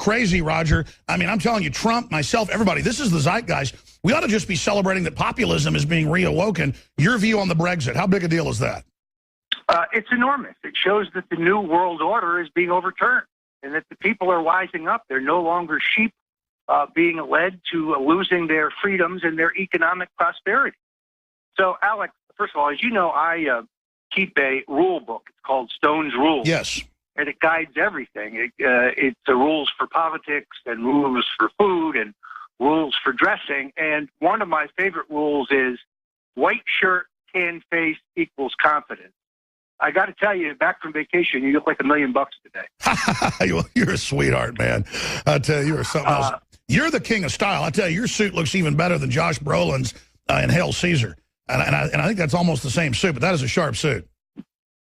crazy, Roger. I mean, I'm telling you, Trump, myself, everybody, this is the zeitgeist. We ought to just be celebrating that populism is being reawoken. Your view on the Brexit, how big a deal is that? It's enormous. It shows that the new world order is being overturned and that the people are wising up. They're no longer sheep being led to losing their freedoms and their economic prosperity. So, Alex, first of all, as you know, I keep a rule book. It's called Stone's Rules. Yes. And it guides everything. It's the rules for politics and rules for food and rules for dressing. And one of my favorite rules is white shirt, tan face equals confidence. I got to tell you, back from vacation, you look like $1 million today. You're a sweetheart, man. I tell you, you're something else. You're the king of style. I tell you, your suit looks even better than Josh Brolin's in Hail Caesar. And I think that's almost the same suit, but that is a sharp suit.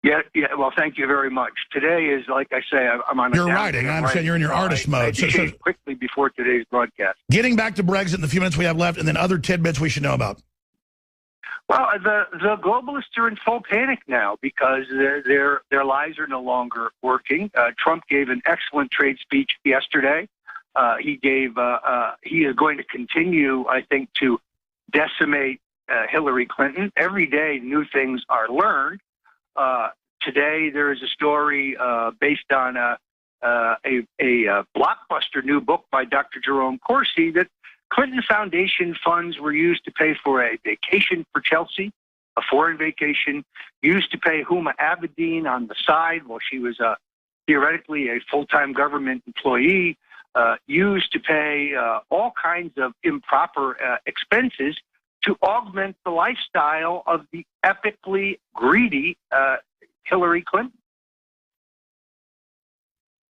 Yeah. Well, thank you very much. Today is, like I say, I'm on. You're writing. I understand you're in your artist mode. So quickly before today's broadcast. Getting back to Brexit in the few minutes we have left, and then other tidbits we should know about. Well, the globalists are in full panic now because their lies are no longer working. Trump gave an excellent trade speech yesterday. He is going to continue, I think, to decimate Hillary Clinton. Every day, new things are learned. Today, there is a story based on a blockbuster new book by Dr. Jerome Corsi that Clinton Foundation funds were used to pay for a vacation for Chelsea, a foreign vacation, used to pay Huma Abedin on the side while she was theoretically a full-time government employee, used to pay all kinds of improper expenses to augment the lifestyle of the epically greedy Hillary Clinton.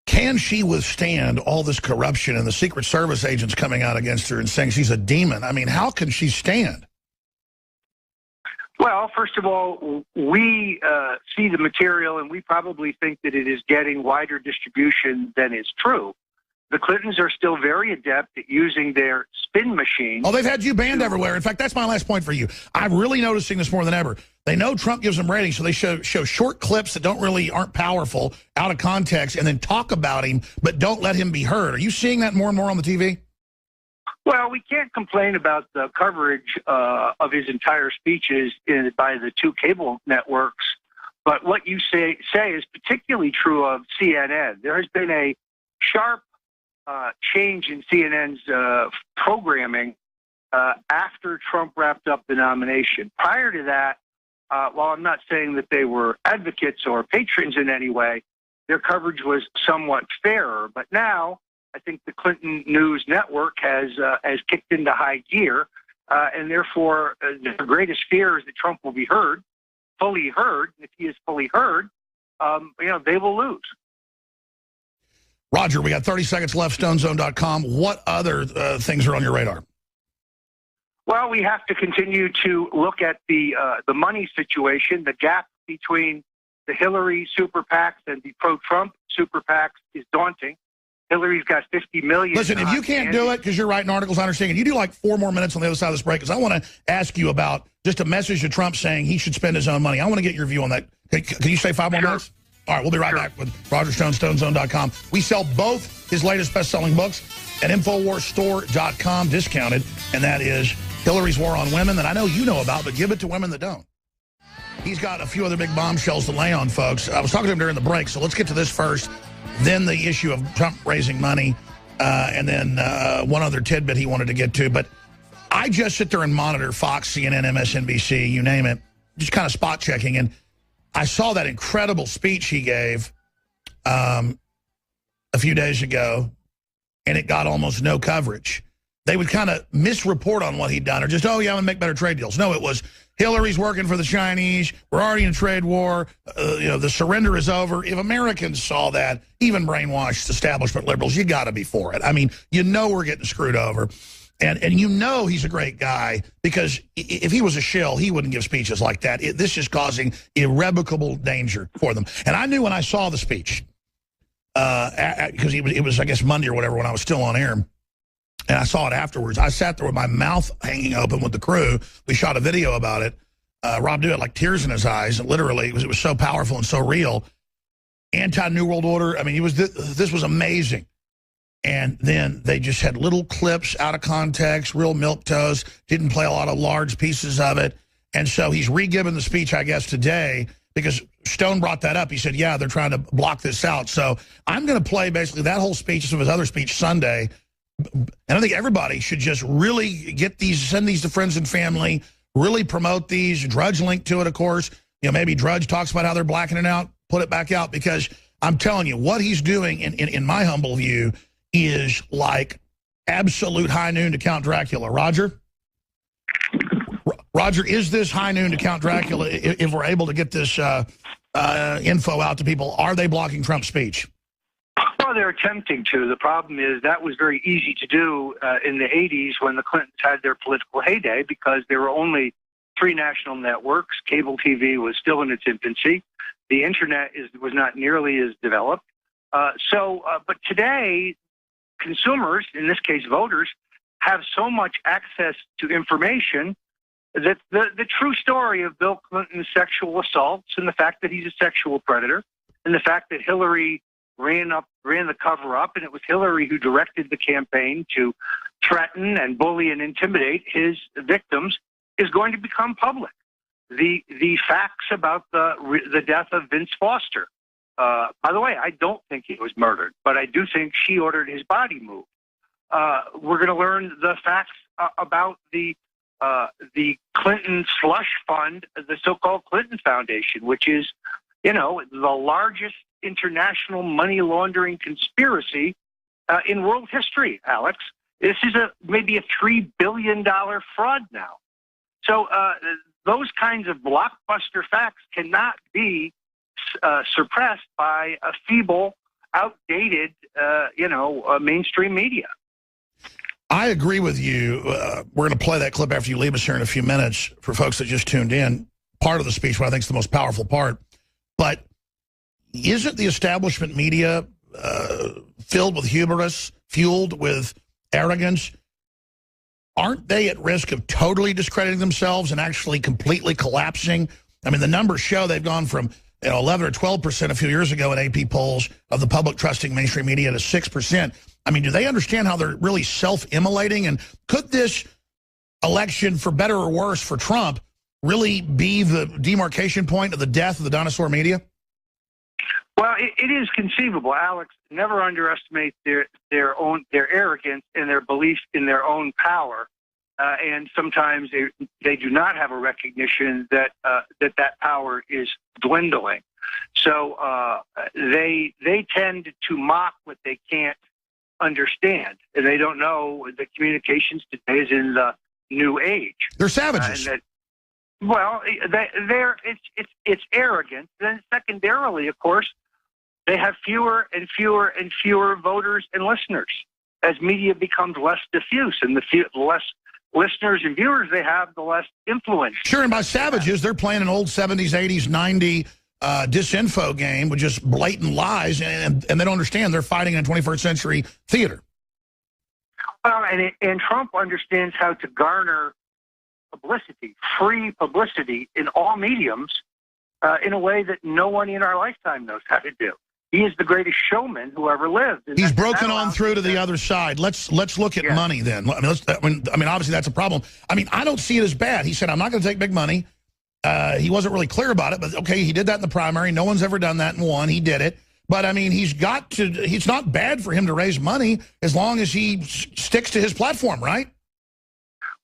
Can she withstand all this corruption and the Secret Service agents coming out against her and saying she's a demon? I mean, how can she stand? Well, first of all, we see the material and we probably think that it is getting wider distribution than is true. The Clintons are still very adept at using their spin machine. Oh, they've had you banned everywhere. In fact, that's my last point for you. I'm really noticing this more than ever. They know Trump gives them ratings, so they show short clips that aren't powerful, out of context, and then talk about him, but don't let him be heard. Are you seeing that more and more on the TV? Well, we can't complain about the coverage of his entire speeches by the two cable networks, but what you say is particularly true of CNN. There has been a sharp change in CNN's programming after Trump wrapped up the nomination. Prior to that, while I'm not saying that they were advocates or patrons in any way, their coverage was somewhat fairer. But now, I think the Clinton News Network has kicked into high gear, and therefore their greatest fear is that Trump will be fully heard. If he is fully heard, they will lose. Roger, we got 30 seconds left, StoneZone.com. What other things are on your radar? Well, we have to continue to look at the money situation. The gap between the Hillary super PACs and the pro-Trump super PACs is daunting. Hillary's got $50 million. Listen, if you can't do it because you're writing articles, I understand. Can you do like 4 more minutes on the other side of this break? Because I want to ask you about just a message to Trump saying he should spend his own money. I want to get your view on that. Can you say 5 more minutes? All right, we'll be right back with Roger Stone, StoneZone.com. We sell both his latest best-selling books at InfoWarsStore.com, discounted, and that is Hillary's War on Women that I know you know about, but give it to women that don't. He's got a few other big bombshells to lay on, folks. I was talking to him during the break, so let's get to this first, then the issue of Trump raising money, and then one other tidbit he wanted to get to. But I just sit there and monitor Fox, CNN, MSNBC, you name it, just kind of spot checking, and I saw that incredible speech he gave a few days ago, and it got almost no coverage. They would kind of misreport on what he'd done, or just, oh, yeah, I'm going to make better trade deals. No, it was, Hillary's working for the Chinese. We're already in a trade war. The surrender is over. If Americans saw that, even brainwashed establishment liberals, you got to be for it. I mean, we're getting screwed over. And he's a great guy, because if he was a shill, he wouldn't give speeches like that. This is causing irrevocable danger for them. And I knew when I saw the speech, because it was, I guess, Monday or whatever when I was still on air, and I saw it afterwards. I sat there with my mouth hanging open with the crew. We shot a video about it. Rob Dewitt, like tears in his eyes, and literally, it was so powerful and so real. Anti-New World Order. I mean, this was amazing. and then they just had little clips out of context, real milquetoast, didn't play a lot of large pieces of it. And so he's re-given the speech, I guess, today, because Stone brought that up. He said, yeah, they're trying to block this out. So I'm going to play basically that whole speech, some of his other speech Sunday. And I think everybody should just really get these, send these to friends and family, really promote these. Drudge link to it, of course. You know, maybe Drudge talks about how they're blacking it out, put it back out, because I'm telling you, what he's doing, in my humble view, is like absolute high noon to Count Dracula. Roger? Roger, is this high noon to Count Dracula if we're able to get this info out to people? Are they blocking Trump's speech? Well, they're attempting to. The problem is that was very easy to do in the 80s when the Clintons had their political heyday, because there were only 3 national networks. Cable TV was still in its infancy. The internet was not nearly as developed. But today, consumers, in this case voters, have so much access to information that the true story of Bill Clinton's sexual assaults, and the fact that he's a sexual predator, and the fact that Hillary ran the cover-up, and it was Hillary who directed the campaign to threaten and bully and intimidate his victims, is going to become public. The facts about the death of Vince Foster. By the way, I don't think he was murdered, but I do think she ordered his body moved. We're going to learn the facts about the Clinton slush fund, the so-called Clinton Foundation, which is, you know, the largest international money laundering conspiracy in world history, Alex. This is maybe a $3 billion fraud now. So those kinds of blockbuster facts cannot be suppressed by a feeble, outdated, mainstream media. I agree with you. We're going to play that clip after you leave us here in a few minutes for folks that just tuned in. Part of the speech, what I think is the most powerful part. But isn't the establishment media filled with hubris, fueled with arrogance? Aren't they at risk of totally discrediting themselves and actually completely collapsing? I mean, the numbers show they've gone from 11 or 12% a few years ago in AP polls of the public trusting mainstream media to 6%. I mean, do they understand how they're really self-immolating? And could this election, for better or worse, for Trump, really be the demarcation point of the death of the dinosaur media? Well, it is conceivable, Alex. Never underestimate their arrogance and their belief in their own power. And sometimes they do not have a recognition that that power is dwindling. So they tend to mock what they can't understand, and they don't know that communications today is in the new age. They're savages. It's arrogant. Then secondarily, of course, they have fewer and fewer and fewer voters and listeners as media becomes less diffuse, and the less listeners and viewers they have, the less influence. Sure, and by savages, they're playing an old 70s, 80s, 90s disinfo game with just blatant lies, and they don't understand they're fighting in 21st century theater. Well, and Trump understands how to garner publicity, free publicity in all mediums, in a way that no one in our lifetime knows how to do. He is the greatest showman who ever lived. And he's broken on through to the other side. Let's look at money then. I mean, obviously that's a problem. I mean, I don't see it as bad. He said, I'm not going to take big money. He wasn't really clear about it, but okay, he did that in the primary. No one's ever done that and won. He did it. But I mean, it's not bad for him to raise money as long as he sticks to his platform, right?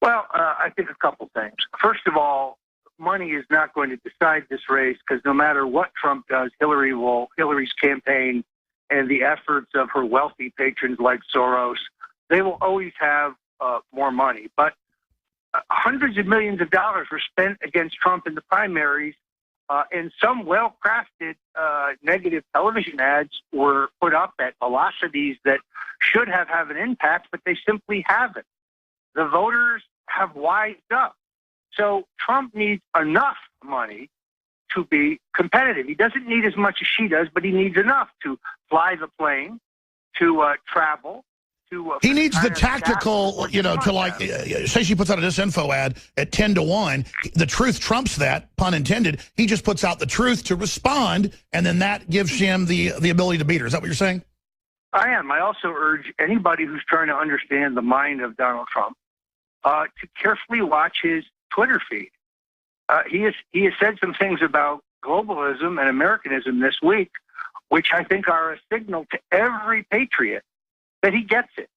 Well, I think a couple things. First of all, money is not going to decide this race, because no matter what Trump does, Hillary's campaign and the efforts of her wealthy patrons like Soros, they will always have more money. But hundreds of millions of dollars were spent against Trump in the primaries, and some well-crafted negative television ads were put up at velocities that should have an impact, but they simply haven't. The voters have wised up. So Trump needs enough money to be competitive. He doesn't need as much as she does, but he needs enough to fly the plane, to travel, to... he needs the tactical, to like, say she puts out a disinfo ad at 10 to 1. The truth trumps that, pun intended. He just puts out the truth to respond, and then that gives him the ability to beat her. Is that what you're saying? I am. I also urge anybody who's trying to understand the mind of Donald Trump to carefully watch his Twitter feed. He has said some things about globalism and Americanism this week, which I think are a signal to every patriot that he gets it.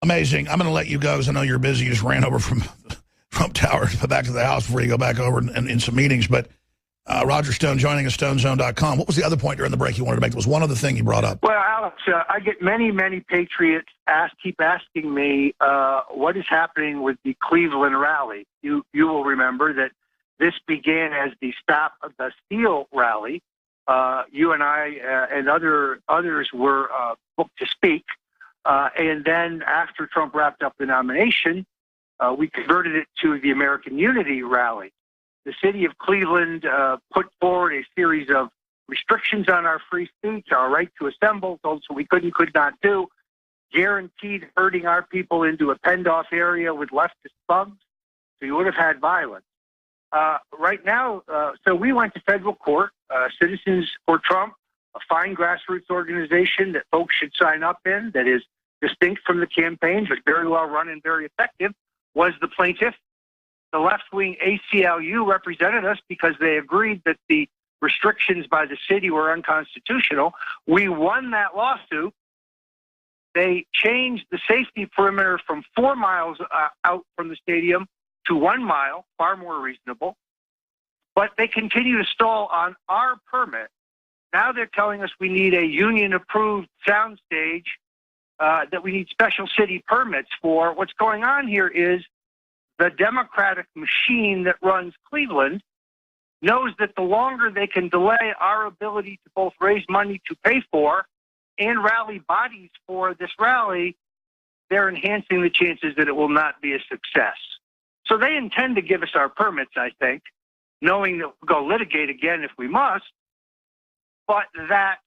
Amazing. I'm going to let you go because I know you're busy. You just ran over from Trump Tower back to the house before you go back over and in some meetings. But Roger Stone joining us, StoneZone.com. What was the other point during the break you wanted to make? There was one other thing you brought up. Well, Alex, I get many patriots keep asking me what is happening with the Cleveland rally. You will remember that this began as the Stop the Steal rally. You and I and others were booked to speak. And then after Trump wrapped up the nomination, we converted it to the American Unity rally. The city of Cleveland put forward a series of restrictions on our free speech, our right to assemble, told us we could not do, guaranteed herding our people into a penned-off area with leftist thugs, so you would have had violence. Right now, so we went to federal court, Citizens for Trump, a fine grassroots organization that folks should sign up in, that is distinct from the campaign, but very well run and very effective, was the plaintiff. The left-wing ACLU represented us because they agreed that the restrictions by the city were unconstitutional. We won that lawsuit. They changed the safety perimeter from 4 miles out from the stadium to 1 mile, far more reasonable. But they continue to stall on our permit. Now they're telling us we need a union-approved soundstage, that we need special city permits for. What's going on here is the Democratic machine that runs Cleveland knows that the longer they can delay our ability to both raise money to pay for and rally bodies for this rally, they're enhancing the chances that it will not be a success. So they intend to give us our permits, I think, knowing that we'll go litigate again if we must, but that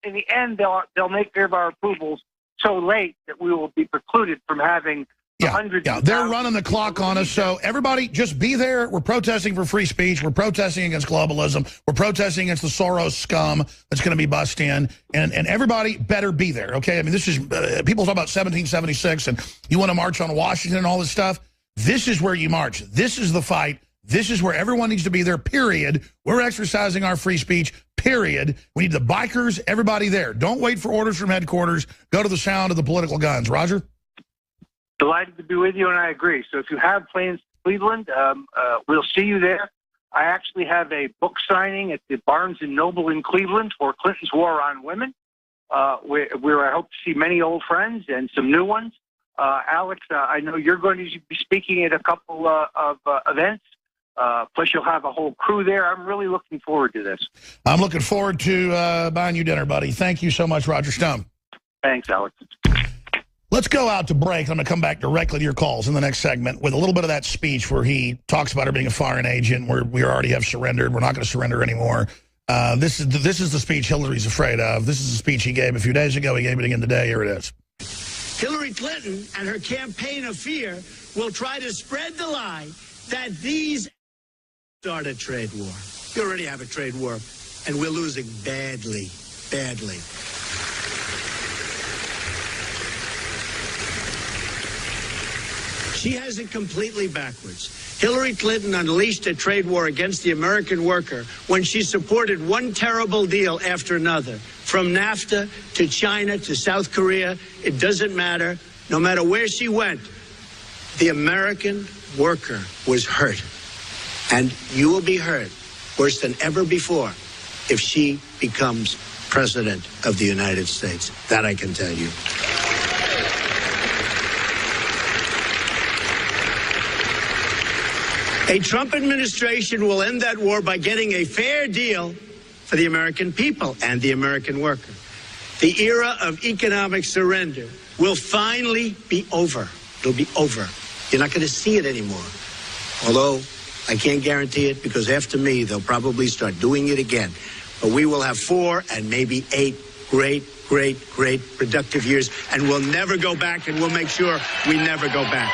in the end they'll make their approvals so late that we will be precluded from having hundreds. Yeah, they're running the clock on us. So everybody, just be there. We're protesting for free speech. We're protesting against globalism. We're protesting against the Soros scum that's going to be bussed in, and everybody better be there. Okay, I mean, this is people talk about 1776, and you want to march on Washington and all this stuff. This is where you march. This is the fight. This is where everyone needs to be there, period. We're exercising our free speech, period. We need the bikers, everybody there. Don't wait for orders from headquarters. Go to the sound of the political guns. Roger? Delighted to be with you, and I agree. So if you have plans to Cleveland, we'll see you there. I actually have a book signing at the Barnes & Noble in Cleveland for Clinton's War on Women, where I hope to see many old friends and some new ones. Alex, I know you're going to be speaking at a couple of events. Plus, you'll have a whole crew there. I'm really looking forward to this. I'm looking forward to buying you dinner, buddy. Thank you so much, Roger Stone. Thanks, Alex. Let's go out to break. I'm going to come back directly to your calls in the next segment with a little bit of that speech where he talks about her being a foreign agent, where we already have surrendered. We're not going to surrender anymore. This is the speech Hillary's afraid of. This is the speech he gave a few days ago. He gave it again today. Here it is. Hillary Clinton and her campaign of fear will try to spread the lie that these start a trade war. We already have a trade war, and we're losing badly, badly. She has it completely backwards. Hillary Clinton unleashed a trade war against the American worker when she supported one terrible deal after another. From NAFTA to China to South Korea, it doesn't matter. No matter where she went, the American worker was hurt. And you will be hurt worse than ever before if she becomes president of the United States. That I can tell you. A Trump administration will end that war by getting a fair deal for the American people and the American worker. The era of economic surrender will finally be over. It'll be over. You're not going to see it anymore. Although I can't guarantee it, because after me, they'll probably start doing it again. But we will have 4 and maybe 8 great productive years, and we'll never go back, and we'll make sure we never go back.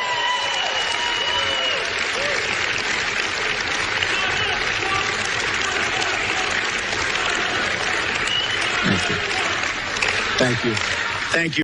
Thank you. Thank you.